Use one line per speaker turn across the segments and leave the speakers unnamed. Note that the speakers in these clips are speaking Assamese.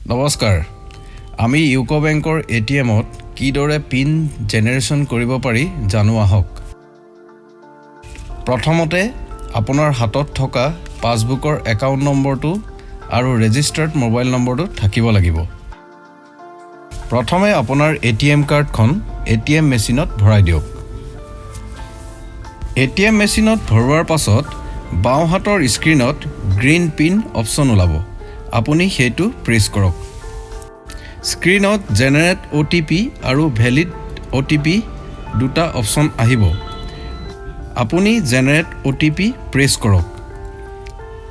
নমস্কাৰ আমি UCO বেংকৰ ATMত কিদৰে পিন জেনাৰেশ্যন কৰিব পাৰি জানো আহক প্ৰথমতে আপোনাৰ হাতত থকা পাছবুকৰ একাউণ্ট নম্বৰটো আৰু ৰেজিষ্টাৰ্ড মোবাইল নম্বৰটো থাকিব লাগিব প্ৰথমে আপোনাৰ ATM কাৰ্ডখন ATM মেচিনত ভৰাই দিয়ক ATM মেচিনত ভৰোৱাৰ পাছত বাওঁ হাতৰ স্ক্ৰিনত গ্ৰীণ পিন অপচন ওলাব আপুনি হেতু প্ৰেছ কৰক স্ক্ৰিনত জেনাৰেট OTP আৰু ভ্যালিড OTP দুটা অপচন আহিব আপুনি জেনাৰেট OTP প্ৰেছ কৰক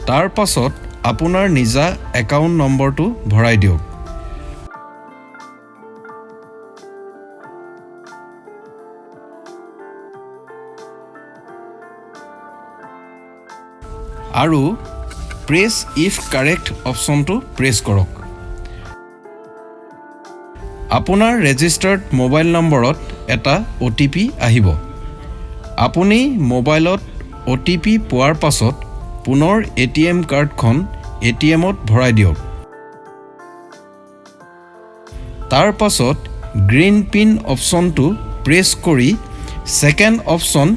তাৰ পাছত আপোনাৰ নিজা একাউণ্ট নম্বৰটো ভৰাই দিয়ক আৰু প্ৰেছ ইফ কাৰেক্ট অপচনটো প্ৰেছ কৰক আপোনাৰ ৰেজিষ্টাৰ্ড মোবাইল নম্বৰত এটা OTP আহিব আপুনি মোবাইলত OTP পোৱাৰ পাছত পুনৰ ATM কাৰ্ডখন ATMত ভৰাই দিয়ক তাৰ পাছত গ্ৰীণ পিন অপচনটো প্ৰেছ কৰি সেকেন্ড অপচন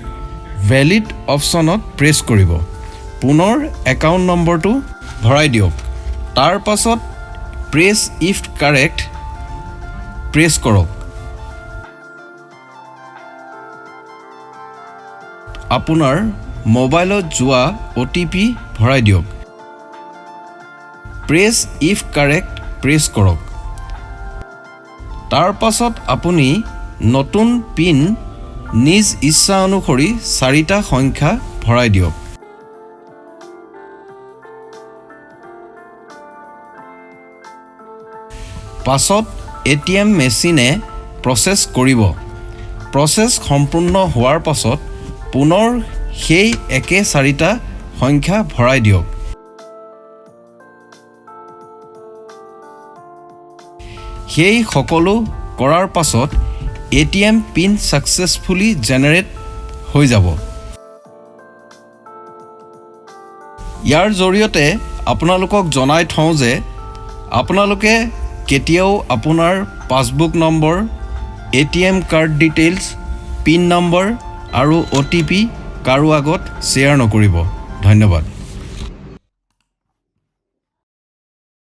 ভ্যালিড অপচনত প্ৰেছ কৰিব পুনৰ একাউণ্ট নম্বৰটো ভৰাই দিয়ক তাৰ পাছত প্ৰেছ ইফ কাৰেক্ট প্ৰেছ কৰক আপোনাৰ মোবাইলত যোৱা OTP ভৰাই দিয়ক প্ৰেছ ইফ কাৰেক্ট প্ৰেছ কৰক তাৰ পাছত আপুনি নতুন পিন নিজ ইচ্ছা অনুসৰি 4টা সংখ্যা ভৰাই দিয়ক পাছত ATM মেচিনে প্ৰসেস কৰিব প্ৰসেস সম্পূৰ্ণ হোৱাৰ পাছত পুনৰ সেই একে 4টা সংখ্যা ভৰাই দিয়ক সেই সকলো কৰাৰ পাছত ATM পিন সাকসেসফুলি জেনাৰেট হৈ যাব ইয়াৰ জৰিয়তে আপোনালোকক জনাই থওঁ যে আপোনালোকে কেতিয়াও আপোনাৰ passbook number ATM card details pin number আৰু OTP কাৰো আগত শ্বেয়াৰ নকৰিব ধন্যবাদ